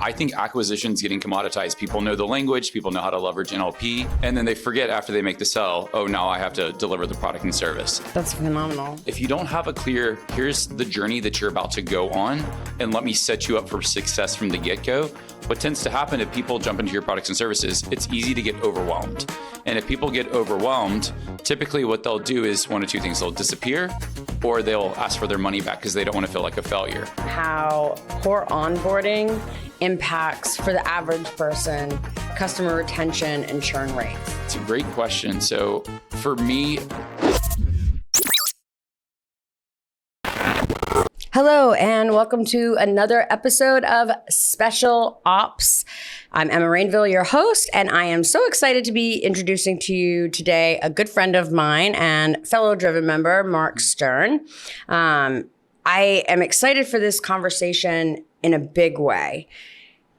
I think acquisition's getting commoditized. People know the language, people know how to leverage NLP, and then they forget after they make the sell, oh, now I have to deliver the product and service. That's phenomenal. If you don't have a clear, here's the journey that you're about to go on, and let me set you up for success from the get-go, what tends to happen if people jump into your products and services, it's easy to get overwhelmed. And if people get overwhelmed, typically what they'll do is one of two things. They'll disappear or they'll ask for their money back because they don't want to feel like a failure. How poor onboarding impacts, for the average person, customer retention and churn rates. It's a great question. So for me, hello, and welcome to another episode of Special Ops. I'm Emma Rainville, your host, and I am so excited to be introducing to you today a good friend of mine and fellow Driven member, Mark Stern. I am excited for this conversation in a big way.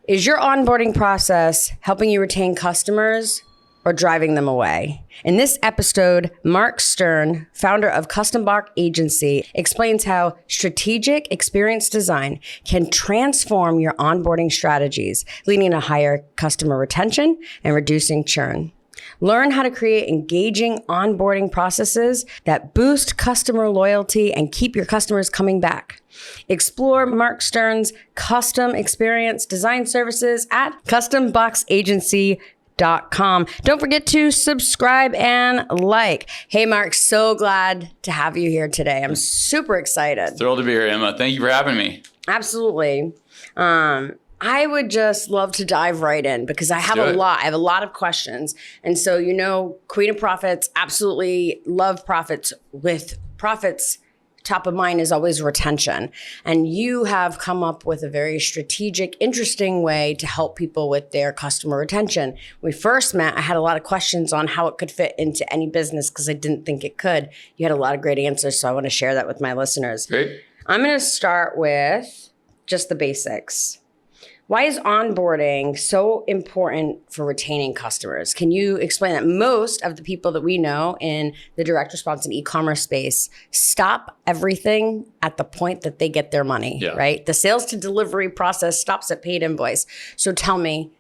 Is your onboarding process helping you retain customers or driving them away? In this episode, Mark Stern, founder of Custom Box Agency, explains how strategic experience design can transform your onboarding strategies, leading to higher customer retention and reducing churn. Learn how to create engaging onboarding processes that boost customer loyalty and keep your customers coming back. Explore Mark Stern's custom experience design services at customboxagency.com. Don't forget to subscribe and like. Hey, Mark, so glad to have you here today. I'm super excited. Thrilled to be here, Emma. Thank you for having me. Absolutely. I would just love to dive right in because I have a lot of questions. And so, you know, Queen of Profits, absolutely love profits. With profits, top of mind is always retention. And you have come up with a very strategic, interesting way to help people with their customer retention. When we first met, I had a lot of questions on how it could fit into any business because I didn't think it could. You had a lot of great answers, so I want to share that with my listeners. Great. I'm going to start with just the basics. Why is onboarding so important for retaining customers? Can you explain that? Most of the people that we know in the direct response and e-commerce space stop everything at the point that they get their money, right? The sales to delivery process stops at paid invoice. So tell me.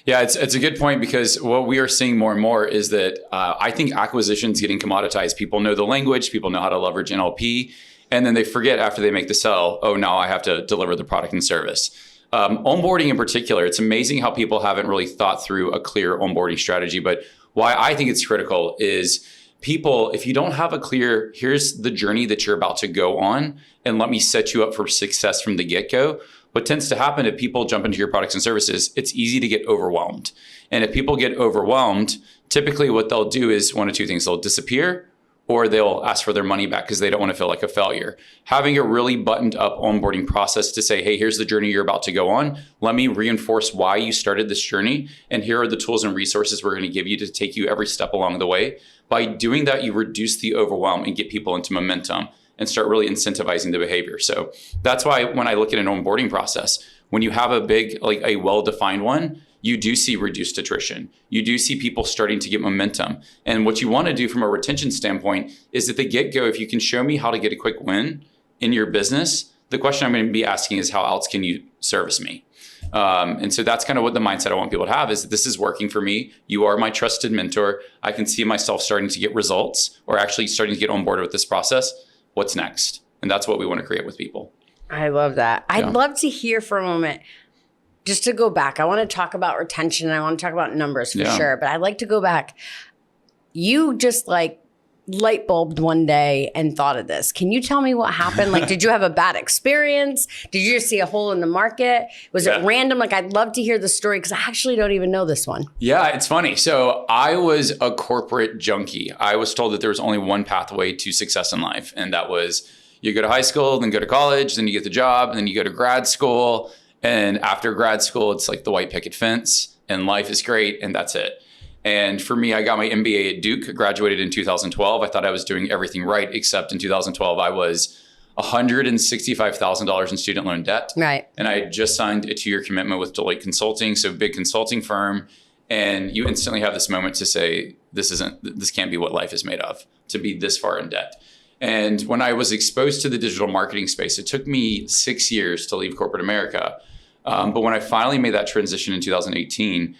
Yeah, it's a good point because what we are seeing more and more is that I think acquisition is getting commoditized. People know the language, people know how to leverage NLP, and then they forget after they make the sell, oh, now I have to deliver the product and service. Onboarding in particular, it's amazing how people haven't really thought through a clear onboarding strategy. But why I think it's critical is people, if you don't have a clear, here's the journey that you're about to go on, and let me set you up for success from the get-go. What tends to happen if people jump into your products and services, it's easy to get overwhelmed. And if people get overwhelmed, typically what they'll do is one of two things. They'll disappear or they'll ask for their money back because they don't want to feel like a failure. Having a really buttoned up onboarding process to say, hey, here's the journey you're about to go on. Let me reinforce why you started this journey. And here are the tools and resources we're going to give you to take you every step along the way. By doing that, you reduce the overwhelm and get people into momentum and start really incentivizing the behavior. So that's why when I look at an onboarding process, when you have a big, like a well-defined one, you do see reduced attrition. You do see people starting to get momentum. And what you want to do from a retention standpoint is at the get-go, if you can show me how to get a quick win in your business, the question I'm going to be asking is how else can you service me? And so that's kind of what the mindset I want people to have is that this is working for me. You are my trusted mentor. I can see myself starting to get results or actually starting to get on board with this process. What's next? And that's what we want to create with people. I love that. I'd love to hear for a moment. Just to go back, I want to talk about retention. I want to talk about numbers for sure, but I'd like to go back. You just like light bulbed one day and thought of this. Can you tell me what happened? Like, did you have a bad experience? Did you just see a hole in the market? Was it random? Like, I'd love to hear the story because I actually don't even know this one. Yeah, it's funny. So I was a corporate junkie. I was told that there was only one pathway to success in life. And that was you go to high school, then go to college, then you get the job, and then you go to grad school. And after grad school, it's like the white picket fence and life is great and that's it. And for me, I got my MBA at Duke, graduated in 2012. I thought I was doing everything right, except in 2012, I was $165,000 in student loan debt. Right. And I had just signed a 2-year commitment with Deloitte Consulting, so big consulting firm. And you instantly have this moment to say, this can't be what life is made of, to be this far in debt. And when I was exposed to the digital marketing space, it took me 6 years to leave corporate America. But when I finally made that transition in 2018,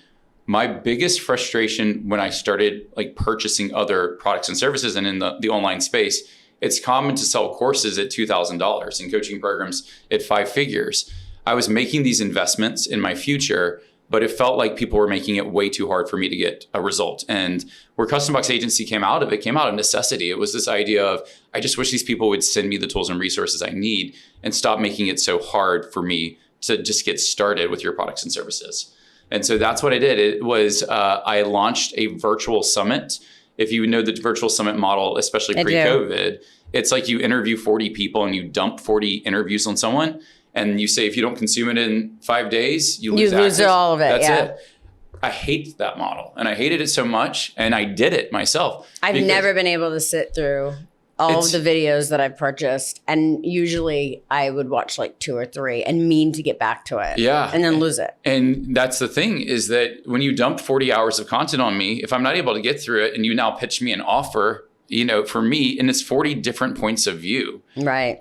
my biggest frustration when I started like purchasing other products and services and in the online space, it's common to sell courses at $2,000 and coaching programs at 5 figures. I was making these investments in my future, but it felt like people were making it way too hard for me to get a result. And where Custom Box Agency came out of necessity. It was this idea of, I just wish these people would send me the tools and resources I need and stop making it so hard for me to just get started with your products and services. And so that's what I did. It was, I launched a virtual summit. If you know the virtual summit model, especially pre-COVID, it's like you interview 40 people and you dump 40 interviews on someone. And you say, if you don't consume it in 5 days, you lose all of it. That's it. I hate that model. And I hated it so much. And I did it myself. I've never been able to sit through all of the videos that I've purchased. And usually I would watch like 2 or 3 and mean to get back to it. Yeah. And then lose it. And that's the thing, is that when you dump 40 hours of content on me, if I'm not able to get through it and you now pitch me an offer, for me, and it's 40 different points of view. Right.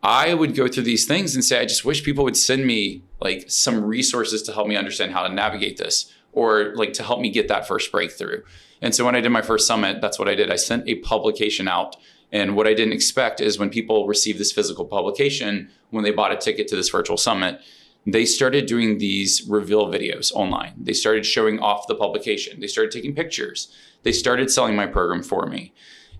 I would go through these things and say, I just wish people would send me like some resources to help me understand how to navigate this, or like to help me get that first breakthrough. And so when I did my first summit, that's what I did. I sent a publication out. And what I didn't expect is when people received this physical publication, when they bought a ticket to this virtual summit, they started doing these reveal videos online. They started showing off the publication. They started taking pictures. They started selling my program for me.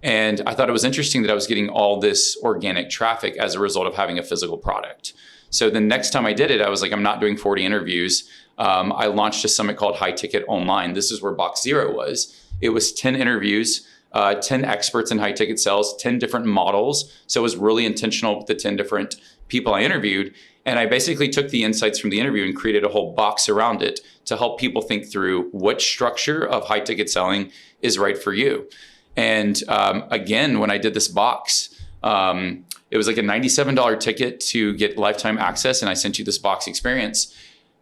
And I thought it was interesting that I was getting all this organic traffic as a result of having a physical product. So the next time I did it, I was like, I'm not doing 40 interviews. I launched a summit called High Ticket Online. This is where Box Zero was. It was 10 interviews, 10 experts in high ticket sales, 10 different models. So it was really intentional with the 10 different people I interviewed. And I basically took the insights from the interview and created a whole box around it to help people think through what structure of high ticket selling is right for you. And again, when I did this box, it was like a $97 ticket to get lifetime access. And I sent you this box experience.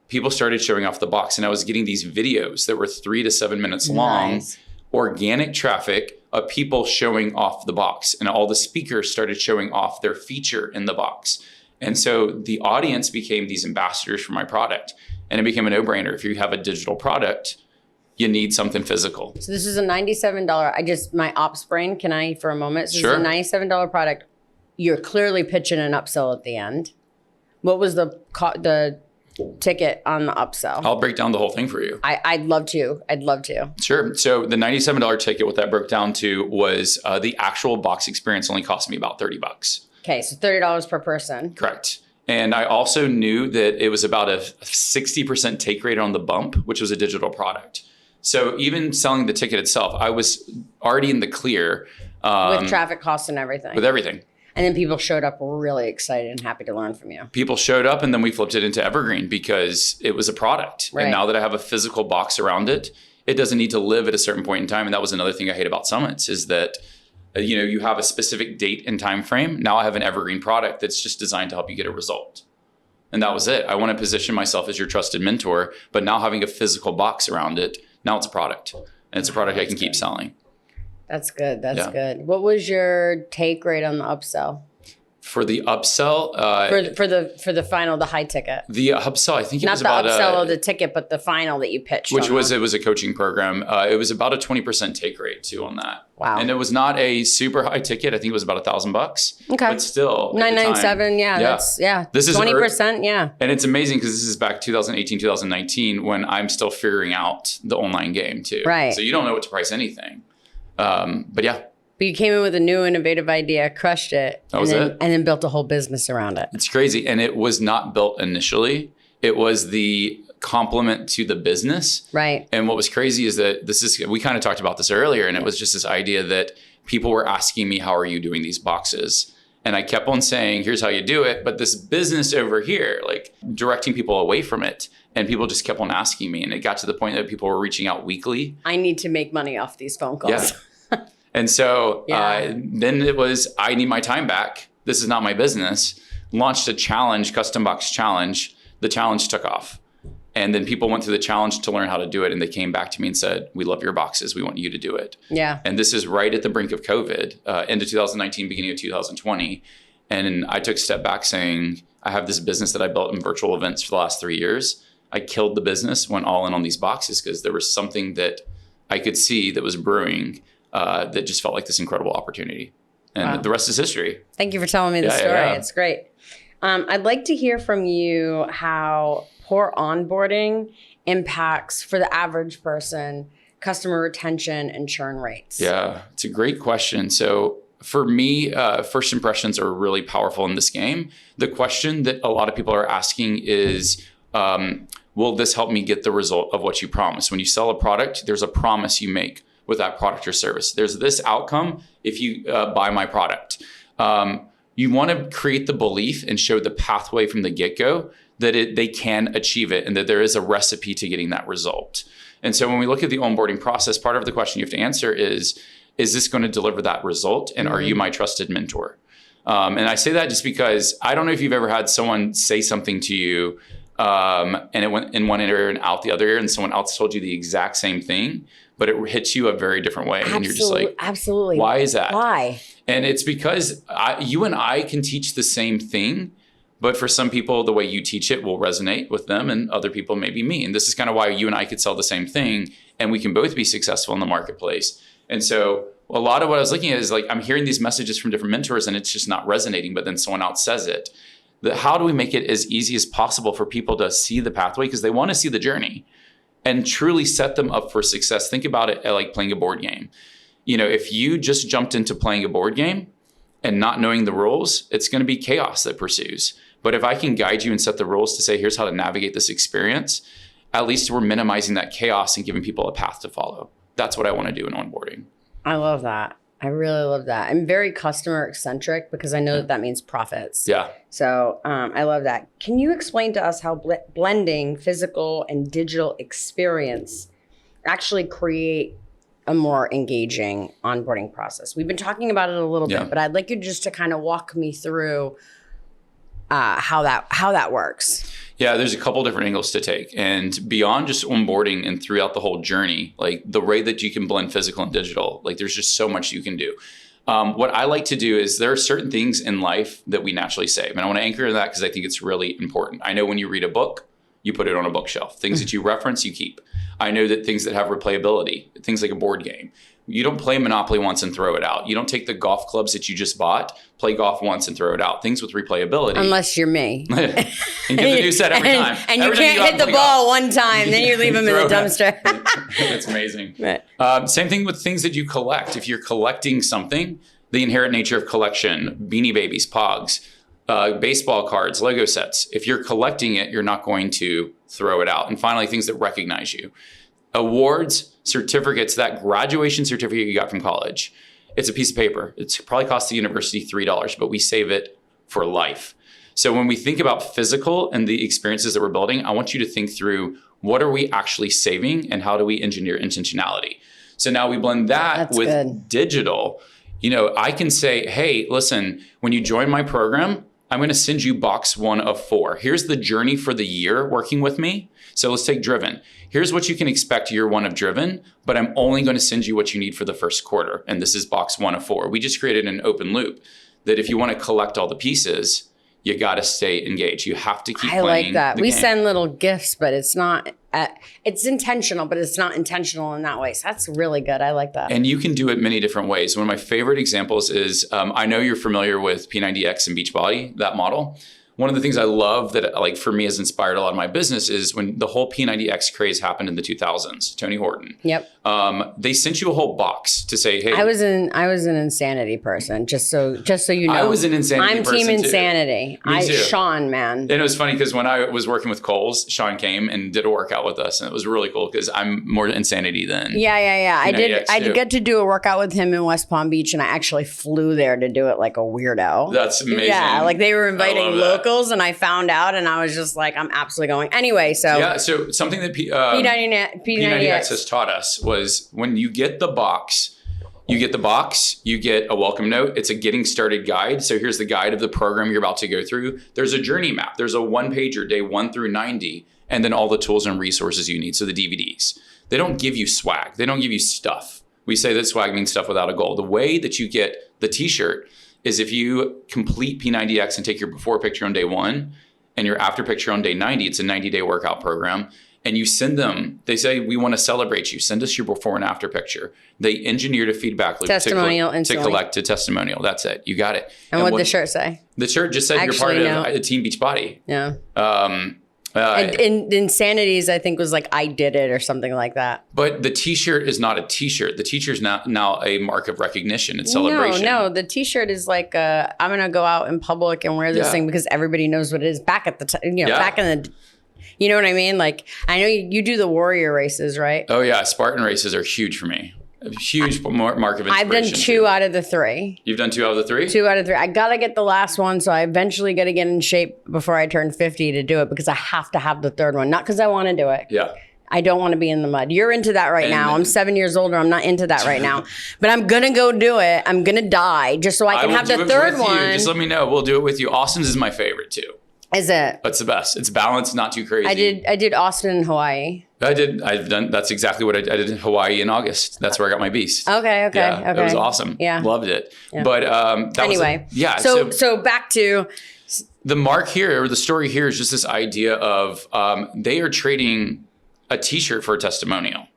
People started showing off the box, and I was getting these videos that were 3 to 7 minutes long, organic traffic of people showing off the box. And all the speakers started showing off their feature in the box. And so the audience became these ambassadors for my product. And it became a no-brainer. If you have a digital product, you need something physical. So this is a $97. My ops brain, can I for a moment? So Sure. This is a $97 product. You're clearly pitching an upsell at the end. What was the ticket on the upsell? I'll break down the whole thing for you. I'd love to. Sure. So the $97 ticket, what that broke down to was the actual box experience only cost me about $30. Okay, so $30 per person. Correct. And I also knew that it was about a 60% take rate on the bump, which was a digital product. So even selling the ticket itself, I was already in the clear. With traffic costs and everything. With everything. And then people showed up really excited and happy to learn from you. People showed up, and then we flipped it into evergreen because it was a product. Right. And now that I have a physical box around it, it doesn't need to live at a certain point in time. And that was another thing I hate about summits, is that you have a specific date and time frame. Now I have an evergreen product that's just designed to help you get a result. And that was it. I want to position myself as your trusted mentor, but now having a physical box around it, now it's a product. And it's a product I can keep selling. That's good. That's good. What was your take rate on the upsell? For the upsell, for the final, the high ticket. The upsell, I think it not was the about upsell of the ticket, but the final that you pitched. It was a coaching program. It was about a 20% take rate too on that. Wow. And it was not a super high ticket. I think it was about $1,000. Okay. But still, $997. Yeah. This is 20%. Yeah. And it's amazing because this is back 2018, 2019 when I'm still figuring out the online game too. Right. So you don't know what to price anything. But yeah. But you came in with a new innovative idea, crushed it, and then built a whole business around it. It's crazy. And it was not built initially. It was the complement to the business. Right. And what was crazy is that we kind of talked about this earlier, and it was just this idea that people were asking me, how are you doing these boxes? And I kept on saying, here's how you do it. But this business over here, like directing people away from it. And people just kept on asking me. And it got to the point that people were reaching out weekly. I need to make money off these phone calls. Yeah. And so then it was, I need my time back. This is not my business. Launched a challenge, Custom Box Challenge. The challenge took off. And then people went through the challenge to learn how to do it. And they came back to me and said, we love your boxes. We want you to do it. Yeah. And this is right at the brink of COVID, end of 2019, beginning of 2020. And I took a step back saying, I have this business that I built in virtual events for the last 3 years. I killed the business, went all in on these boxes because there was something that I could see that was brewing that just felt like this incredible opportunity. And the rest is history. Thank you for telling me the story. Yeah. It's great. I'd like to hear from you how poor onboarding impacts, for the average person, customer retention and churn rates. Yeah, it's a great question. So for me, first impressions are really powerful in this game. The question that a lot of people are asking is, will this help me get the result of what you promised? When you sell a product, there's a promise you make with that product or service. There's this outcome if you buy my product. You want to create the belief and show the pathway from the get-go that they can achieve it and that there is a recipe to getting that result. And so when we look at the onboarding process, part of the question you have to answer is this going to deliver that result? And are you my trusted mentor? And I say that just because I don't know if you've ever had someone say something to you and it went in one ear and out the other ear, and someone else told you the exact same thing, but it hits you a very different way. And you're just like, absolutely. Why is that? Why? And it's because you and I can teach the same thing, but for some people, the way you teach it will resonate with them, and other people maybe me. And this is kind of why you and I could sell the same thing, and we can both be successful in the marketplace. And so a lot of what I was looking at is like, I'm hearing these messages from different mentors and it's just not resonating, but then someone else says it. How do we make it as easy as possible for people to see the pathway? Because they want to see the journey and truly set them up for success. Think about it like playing a board game. You know, if you just jumped into playing a board game and not knowing the rules, it's going to be chaos that pursues. But if I can guide you and set the rules to say, here's how to navigate this experience, at least we're minimizing that chaos and giving people a path to follow. That's what I want to do in onboarding. I love that. I really love that. I'm very customer eccentric because I know that means profits. Yeah. So I love that. Can you explain to us how blending physical and digital experience actually create a more engaging onboarding process? We've been talking about it a little bit, but I'd like you just to kind of walk me through how that works. Yeah, there's a couple different angles to take. And beyond just onboarding and throughout the whole journey, like the way that you can blend physical and digital, like there's just so much you can do. What I like to do is there are certain things in life that we naturally save. And I want to anchor in that because I think it's really important. I know when you read a book, you put it on a bookshelf. Things that you reference, you keep. I know that things that have replayability, things like a board game, you don't play Monopoly once and throw it out. You don't take the golf clubs that you just bought, play golf once and throw it out. Things with replayability. Unless you're me. And get the new set every time. And you can't hit the ball one time, then you leave them in the dumpster. That's amazing. Right. Same thing with things that you collect. If you're collecting something, the inherent nature of collection, Beanie Babies, Pogs, baseball cards, Lego sets. If you're collecting it, you're not going to throw it out. And finally, things that recognize you. Awards, certificates, that graduation certificate you got from college. It's a piece of paper. It's probably cost the university $3, but we save it for life. So when we think about physical and the experiences that we're building, I want you to think through what are we actually saving and how do we engineer intentionality? So now we blend that with digital. You know, I can say, hey, listen, when you join my program, I'm going to send you box 1 of 4. Here's the journey for the year working with me. So let's take Driven. Here's what you can expect year 1 of Driven, but I'm only going to send you what you need for the first quarter. And this is box 1 of 4. We just created an open loop that if you want to collect all the pieces, you got to stay engaged. You have to keep playing. I like that. We send little gifts, but it's not, it's intentional, but it's not intentional in that way. So that's really good. I like that. And you can do it many different ways. One of my favorite examples is, I know you're familiar with P90X and Beachbody, that model. One of the things I love that, like, for me has inspired a lot of my business is when the whole P90X craze happened in the 2000s, Tony Horton. Yep. They sent you a whole box to say, hey. I was an insanity person, just so you know. I was an insanity person I'm team insanity. Me too. Sean, man. And it was funny because when I was working with Kohl's, Sean came and did a workout with us, and it was really cool because I'm more insanity than Yeah. I did get to do a workout with him in West Palm Beach, and I actually flew there to do it like a weirdo. That's amazing. Yeah, like they were inviting locals, and I found out, and I was just like, I'm absolutely going. Anyway, so. Yeah, so something that P90X has taught us was when you get the box, you get a welcome note. It's a getting started guide. So here's the guide of the program you're about to go through. There's a journey map. There's a 1-pager, day 1 through 90, and then all the tools and resources you need. So the DVDs. They don't give you swag. They don't give you stuff. We say that swag means stuff without a goal. The way that you get the t-shirt is if you complete P90X and take your before picture on day 1 and your after picture on day 90, it's a 90-day workout program. And you send them, they say, we want to celebrate you. Send us your before and after picture. They engineered a feedback loop to collect a testimonial. That's it. You got it. And what did the shirt say? The shirt just said you're part of Team Beachbody. Yeah. And Insanities, I think, was like, I did it or something like that. But the T-shirt is not a T-shirt. The T-shirt is now a mark of recognition. It's celebration. No. The T-shirt is like, I'm going to go out in public and wear this thing because everybody knows what it is. Back at the time, back in the... You know what I mean? Like, I know you do the warrior races, right? Oh, yeah. Spartan races are huge for me. A huge mark of inspiration. I've done 2 out of the 3. You've done 2 out of the 3? 2 out of 3. I got to get the last one, so I eventually got to get in shape before I turn 50 to do it because I have to have the 3rd one. Not because I want to do it. Yeah. I don't want to be in the mud. You're into that right now. I'm 7 years older. I'm not into that right now. But I'm going to go do it. I'm going to die just so I can have the 3rd one. Just let me know. We'll do it with you. Austin's is my favorite, too. Is it? That's the best. It's balanced, not too crazy. I did Austin and Hawaii. That's exactly what I did in Hawaii in August. That's where I got my beast. Okay. Yeah, it was awesome. Yeah. Loved it. Yeah. But anyway. Yeah. So back to... The mark here, or the story here, is just this idea of they are trading a T-shirt for a testimonial.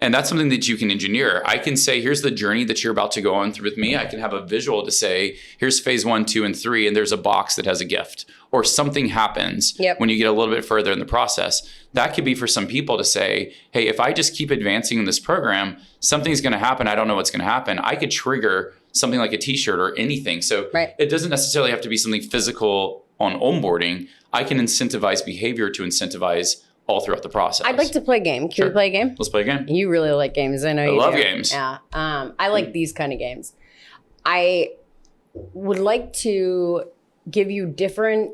And that's something that you can engineer. I can say, here's the journey that you're about to go on through with me. I can have a visual to say, here's phase 1, 2, and 3, and there's a box that has a gift. Or something happens when you get a little bit further in the process. That could be for some people to say, hey, if I just keep advancing in this program, something's going to happen. I don't know what's going to happen. I could trigger something like a T-shirt or anything. So it doesn't necessarily have to be something physical on onboarding. I can incentivize behavior to incentivize all throughout the process. I'd like to play a game. Can we play a game? Let's play a game. You really like games. I know you do. I love games. Yeah. I like these kind of games. I would like to give you different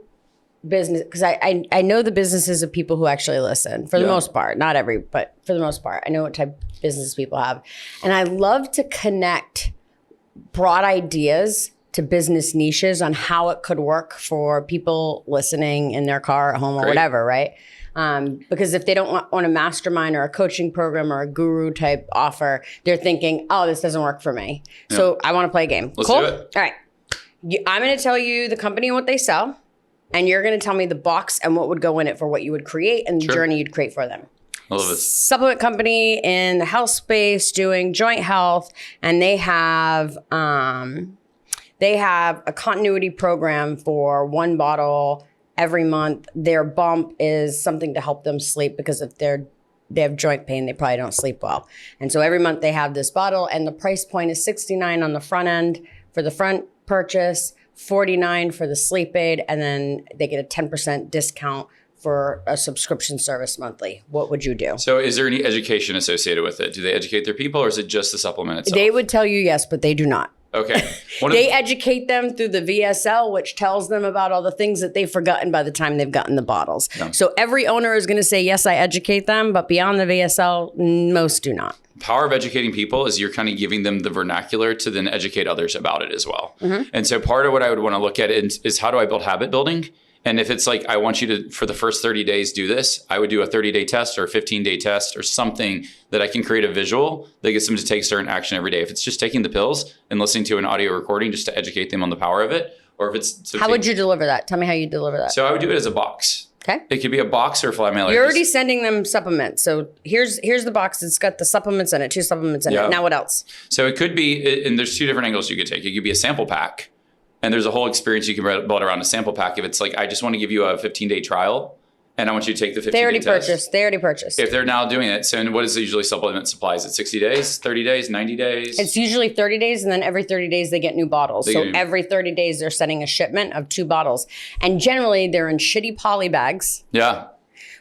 business, because I know the businesses of people who actually listen, for the most part. Not every, but for the most part. I know what type of business people have. And I love to connect broad ideas to business niches on how it could work for people listening in their car, at home, or whatever, right? Because if they don't want a mastermind or a coaching program or a guru type offer, they're thinking, oh, this doesn't work for me. Yeah. So I want to play a game. Let's do it. All right. I'm going to tell you the company and what they sell, and you're going to tell me the box and what would go in it for what you would create and the journey you'd create for them. I love it. Supplement company in the health space doing joint health, and they have a continuity program for 1 bottle every month. Their bump is something to help them sleep, because if they have joint pain, they probably don't sleep well. And so every month they have this bottle, and the price point is $69 on the front end for the front purchase, $49 for the sleep aid, and then they get a 10% discount for a subscription service monthly. What would you do? So is there any education associated with it? Do they educate their people, or is it just the supplement itself? They would tell you yes, but they do not. Okay. They educate them through the VSL, which tells them about all the things that they've forgotten by the time they've gotten the bottles. Yeah. So every owner is going to say, yes, I educate them, but beyond the VSL, most do not. Power of educating people is you're kind of giving them the vernacular to then educate others about it as well. Mm-hmm. And so part of what I would want to look at is how do I build habit building? And if it's like, I want you to, for the first 30 days, do this, I would do a 30-day test or a 15-day test or something that I can create a visual that gets them to take certain action every day. If it's just taking the pills and listening to an audio recording just to educate them on the power of it, or if it's... How would you deliver that? Tell me how you deliver that. So I would do it as a box. Okay. It could be a box or a flat mailer. You're already sending them supplements. So here's the box. It's got the supplements in it, 2 supplements in it. Now what else? So it could be, and there's 2 different angles you could take. It could be a sample pack. And there's a whole experience you can build around a sample pack. If it's like, I just want to give you a 15-day trial, and I want you to take the 15-day test. They already purchased. If they're now doing it, so what is it usually supplement supplies? At 60 days, 30 days, 90 days? It's usually 30 days, and then every 30 days they get new bottles. Every 30 days they're sending a shipment of 2 bottles. And generally they're in shitty poly bags. Yeah.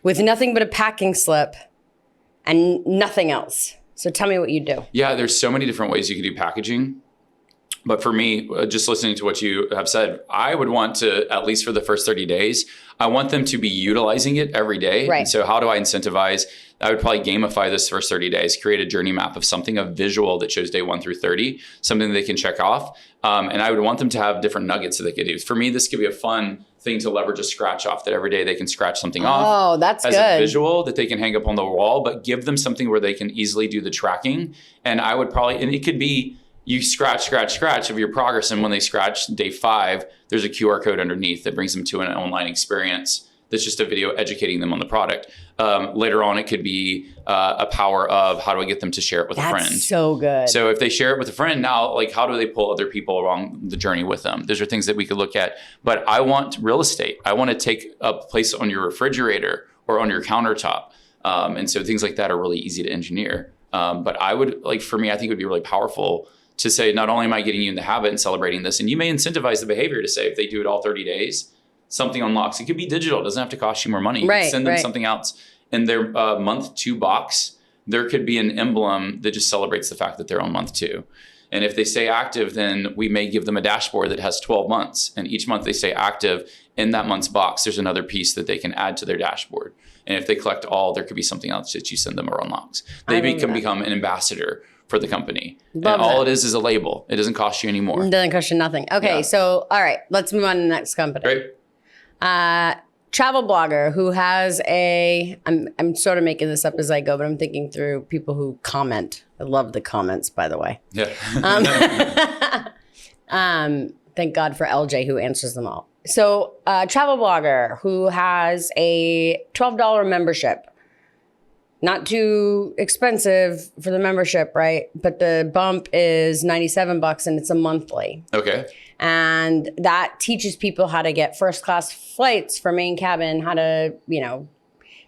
With nothing but a packing slip and nothing else. So tell me what you do. Yeah, there's so many different ways you can do packaging. But for me, just listening to what you have said, I would want to, at least for the first 30 days, I want them to be utilizing it every day. Right. And so how do I incentivize? I would probably gamify this first 30 days, create a journey map of something, a visual that shows day 1 through 30, something they can check off. And I would want them to have different nuggets that they could do. For me, this could be a fun thing to leverage a scratch off, that every day they can scratch something off. Oh, that's as good. A visual that they can hang up on the wall, but give them something where they can easily do the tracking. And I would probably, and it could be, you scratch of your progress. And when they scratch day 5, there's a QR code underneath that brings them to an online experience. That's just a video educating them on the product. Later on, it could be a power of how do I get them to share it with a friend? That's so good. So if they share it with a friend now, like how do they pull other people along the journey with them? Those are things that we could look at. But I want real estate. I want to take a place on your refrigerator or on your countertop. And so things like that are really easy to engineer. But I would, like, for me, I think it would be really powerful to say, not only am I getting you in the habit and celebrating this, and you may incentivize the behavior to say, if they do it all 30 days, something unlocks. It could be digital. It doesn't have to cost you more money. You can send them something else. In their month 2 box, there could be an emblem that just celebrates the fact that they're on month 2. And if they stay active, then we may give them a dashboard that has 12 months. And each month they stay active, in that month's box, there's another piece that they can add to their dashboard. And if they collect all, there could be something else that you send them or unlocks. They can become an ambassador for the company. And all it is a label. It doesn't cost you anymore. It doesn't cost you nothing. Okay, so all right, let's move on to the next company. Great. Travel blogger who has I'm sort of making this up as I go, but I'm thinking through people who comment. I love the comments, by the way. Yeah. Thank God for LJ who answers them all. So travel blogger who has a $12 membership. Not too expensive for the membership, right? But the bump is $97 and it's a monthly. Okay. And that teaches people how to get first class flights for main cabin, how to,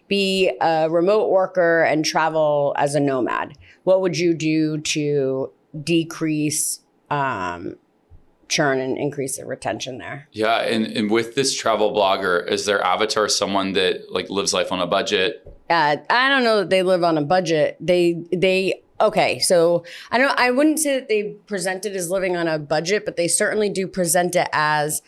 be a remote worker and travel as a nomad. What would you do to decrease churn and increase the retention there? Yeah. And with this travel blogger, is their avatar someone that like lives life on a budget? I don't know that they live on a budget. Okay, so I wouldn't say that they present it as living on a budget, but they certainly do present it as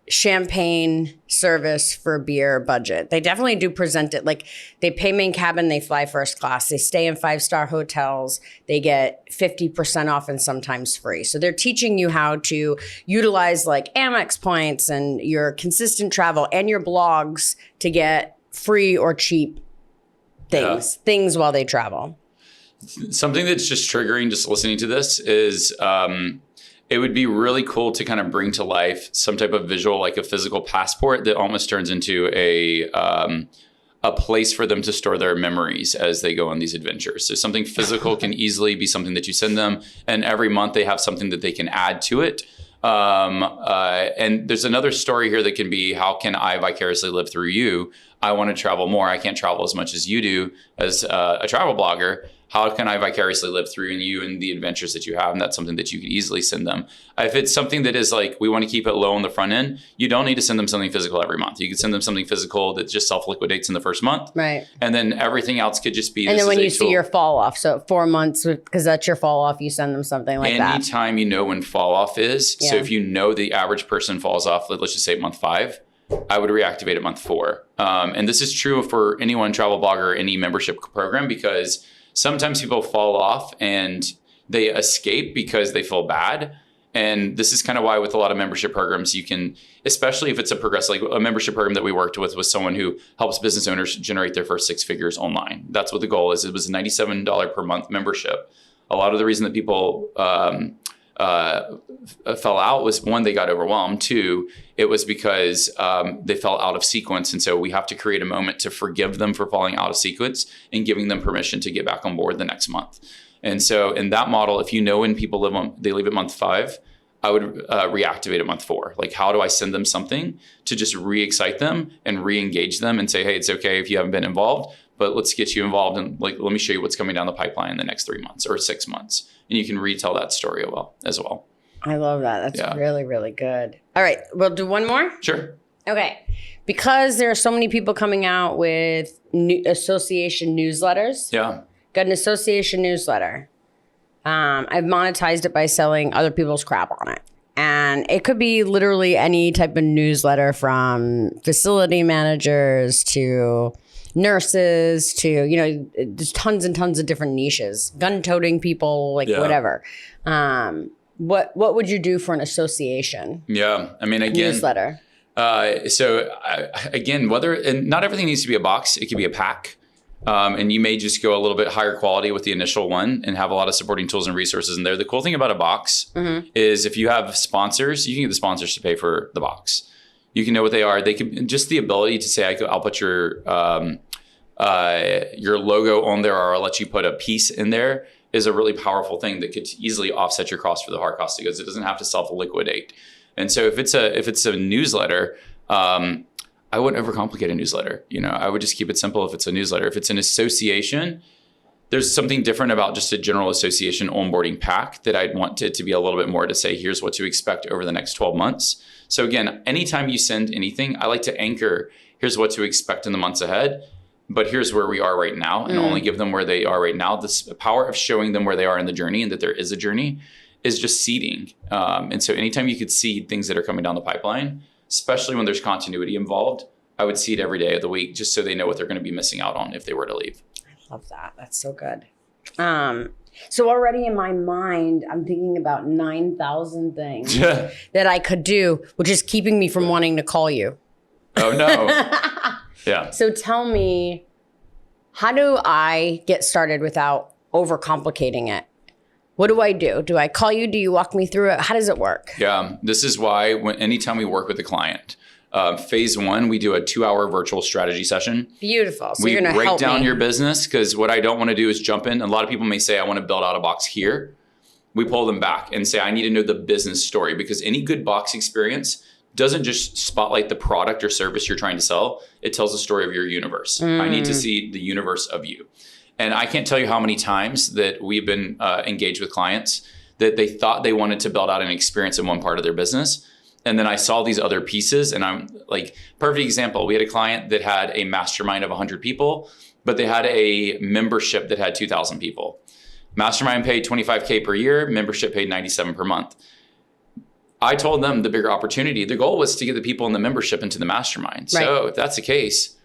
champagne service for beer budget. They definitely do present it like they pay main cabin, they fly first class, they stay in 5-star hotels, they get 50% off and sometimes free. So they're teaching you how to utilize like Amex points and your consistent travel and your blogs to get free or cheap things while they travel. Something that's just triggering just listening to this is it would be really cool to kind of bring to life some type of visual, like a physical passport that almost turns into a place for them to store their memories as they go on these adventures. So something physical can easily be something that you send them, and every month they have something that they can add to it. And there's another story here that can be, how can I vicariously live through you? I want to travel more. I can't travel as much as you do as a travel blogger. How can I vicariously live through you and the adventures that you have? And that's something that you could easily send them. If it's something that is like, we want to keep it low on the front end, you don't need to send them something physical every month. You could send them something physical that just self-liquidates in the first month. Right. And then everything else could just be. And then when you see your fall off, so 4 months, because that's your fall off, you send them something like that. Anytime you know when fall off is. Yeah. So if you know the average person falls off, let's just say month 5, I would reactivate at month 4. And this is true for anyone, travel blogger, any membership program, because sometimes people fall off and they escape because they feel bad. And this is kind of why with a lot of membership programs, you can, especially if it's a progressive, like a membership program that we worked with was someone who helps business owners generate their first 6 figures online. That's what the goal is. It was a $97 per month membership. A lot of the reason that people fell out was, 1, they got overwhelmed. 2, it was because they fell out of sequence. And so we have to create a moment to forgive them for falling out of sequence and giving them permission to get back on board the next month. And so in that model, if you know when people they leave at month 5, I would reactivate at month 4. Like, how do I send them something to just re-excite them and re-engage them and say, hey, it's okay if you haven't been involved, but let's get you involved. And like, let me show you what's coming down the pipeline in the next 3 months or 6 months. And you can retell that story as well. I love that. That's really, really good. All right. We'll do one more. Sure. Okay. Because there are so many people coming out with association newsletters. Yeah. Got an association newsletter. I've monetized it by selling other people's crap on it. And it could be literally any type of newsletter, from facility managers to nurses to, there's tons and tons of different niches, gun-toting people, whatever. What would you do for an association? Yeah. I mean, again, newsletter. Again, and not everything needs to be a box. It could be a pack. And you may just go a little bit higher quality with the initial one and have a lot of supporting tools and resources in there. The cool thing about a box is if you have sponsors, you can get the sponsors to pay for the box. You can know what they are. They can just the ability to say, I'll put your logo on there, or I'll let you put a piece in there, is a really powerful thing that could easily offset your cost for the hard cost, because it doesn't have to self-liquidate. And so if it's a newsletter, I wouldn't overcomplicate a newsletter. I would just keep it simple if it's a newsletter. If it's an association, there's something different about just a general association onboarding pack that I'd want it to be a little bit more to say, here's what to expect over the next 12 months. So again, anytime you send anything, I like to anchor, here's what to expect in the months ahead, but here's where we are right now, and only give them where they are right now. The power of showing them where they are in the journey and that there is a journey is just seeding. And so anytime you could seed things that are coming down the pipeline, especially when there's continuity involved, I would seed every day of the week just so they know what they're going to be missing out on if they were to leave. I love that. That's so good. So already in my mind, I'm thinking about 9,000 things that I could do, which is keeping me from wanting to call you. Oh, no. Yeah. So tell me, how do I get started without overcomplicating it? What do I do? Do I call you? Do you walk me through it? How does it work? Yeah, this is why anytime we work with a client, phase one, we do a 2-hour virtual strategy session. Beautiful. So we you're going to help break down me. your business, because what I don't want to do is jump in. A lot of people may say, I want to build out a box here. We pull them back and say, I need to know the business story, because any good box experience doesn't just spotlight the product or service you're trying to sell. It tells the story of your universe. I need to see the universe of you. And I can't tell you how many times that we've been engaged with clients that they thought they wanted to build out an experience in one part of their business. And then I saw these other pieces, and I'm like, perfect example. We had a client that had a mastermind of 100 people, but they had a membership that had 2,000 people. Mastermind paid $25K per year. Membership paid $97 per month. I told them the bigger opportunity. The goal was to get the people in the membership into the mastermind. Right. So if that's the case,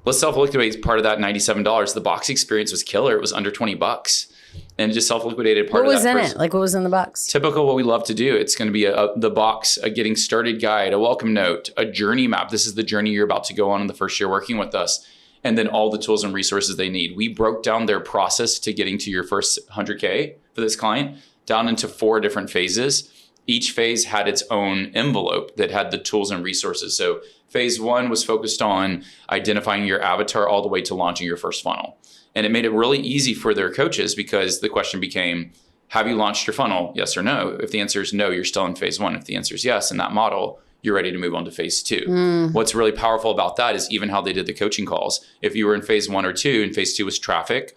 let's self-liquidate part of that $97. The box experience was killer. It was under $20. And just self-liquidated part of that. What was in it? Like, what was in the box? Typical what we love to do. It's going to be the box, a getting started guide, a welcome note, a journey map. This is the journey you're about to go on in the first year working with us. And then all the tools and resources they need. We broke down their process to getting to your first 100K for this client down into 4 different phases. Each phase had its own envelope that had the tools and resources. So phase 1 was focused on identifying your avatar all the way to launching your first funnel. And it made it really easy for their coaches, because the question became, have you launched your funnel? Yes or no? If the answer is no, you're still in phase 1. If the answer is yes, in that model, you're ready to move on to phase 2. What's really powerful about that is even how they did the coaching calls. If you were in phase 1 or 2, and phase 2 was traffic,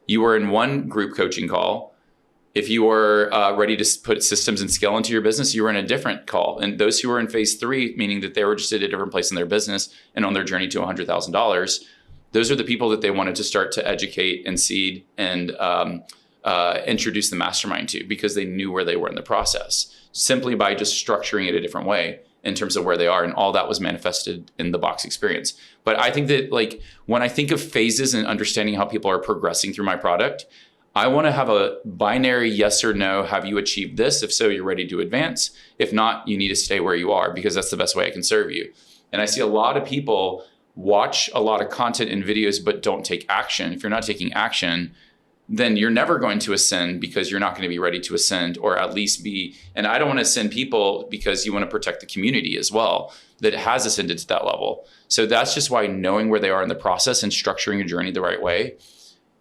you were in one group coaching call. If you were ready to put systems and scale into your business, you were in a different call. And those who were in phase 3, meaning that they were just at a different place in their business and on their journey to $100,000, those are the people that they wanted to start to educate and seed and introduce the mastermind to, because they knew where they were in the process, simply by just structuring it a different way in terms of where they are. And all that was manifested in the box experience. But I think that, like, when I think of phases and understanding how people are progressing through my product, I want to have a binary yes or no. Have you achieved this? If so, you're ready to advance. If not, you need to stay where you are, because that's the best way I can serve you. And I see a lot of people watch a lot of content and videos, but don't take action. If you're not taking action, then you're never going to ascend, because you're not going to be ready to ascend, or at least be. And I don't want to ascend people, because you want to protect the community as well that has ascended to that level. So that's just why knowing where they are in the process and structuring a journey the right way,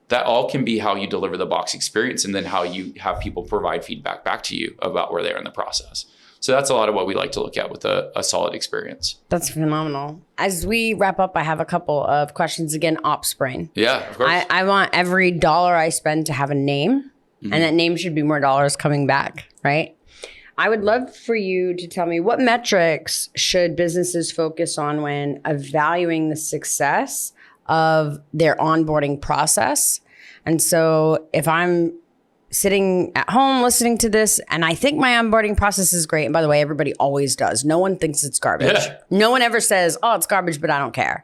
that all can be how you deliver the box experience, and then how you have people provide feedback back to you about where they are in the process. So that's a lot of what we like to look at with a solid experience. That's phenomenal. As we wrap up, I have a couple of questions. Again, ops brain. Yeah, of course. I want every dollar I spend to have a name, and that name should be more dollars coming back, right? I would love for you to tell me, what metrics should businesses focus on when evaluating the success of their onboarding process? And so if I'm sitting at home listening to this and I think my onboarding process is great, and by the way, everybody always does. No one thinks it's garbage. Yeah. No one ever says, oh, it's garbage, but I don't care.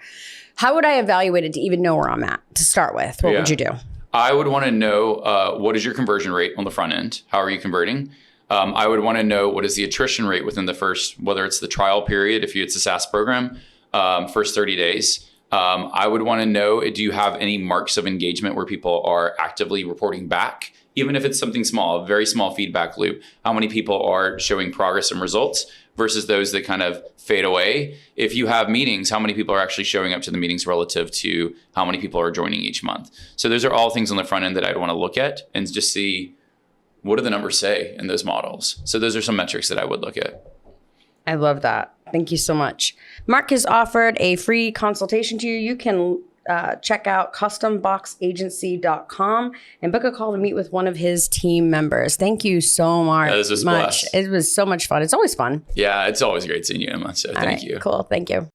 How would I evaluate it to even know where I'm at to start with? What would you do? I would want to know what is your conversion rate on the front end? How are you converting? I would want to know what is the attrition rate within the first, whether it's the trial period, if it's a SaaS program, first 30 days. I would want to know, do you have any marks of engagement where people are actively reporting back? Even if it's something small, a very small feedback loop, how many people are showing progress and results versus those that kind of fade away? If you have meetings, how many people are actually showing up to the meetings relative to how many people are joining each month? So those are all things on the front end that I'd want to look at and just see, what do the numbers say in those models? So those are some metrics that I would look at. I love that. Thank you so much. Mark has offered a free consultation to you. You can check out customboxagency.com and book a call to meet with one of his team members. Thank you so much. Yeah, this was a blast. It was so much fun. It's always fun. Yeah, it's always great seeing you, Emma. So thank you. Cool. Thank you.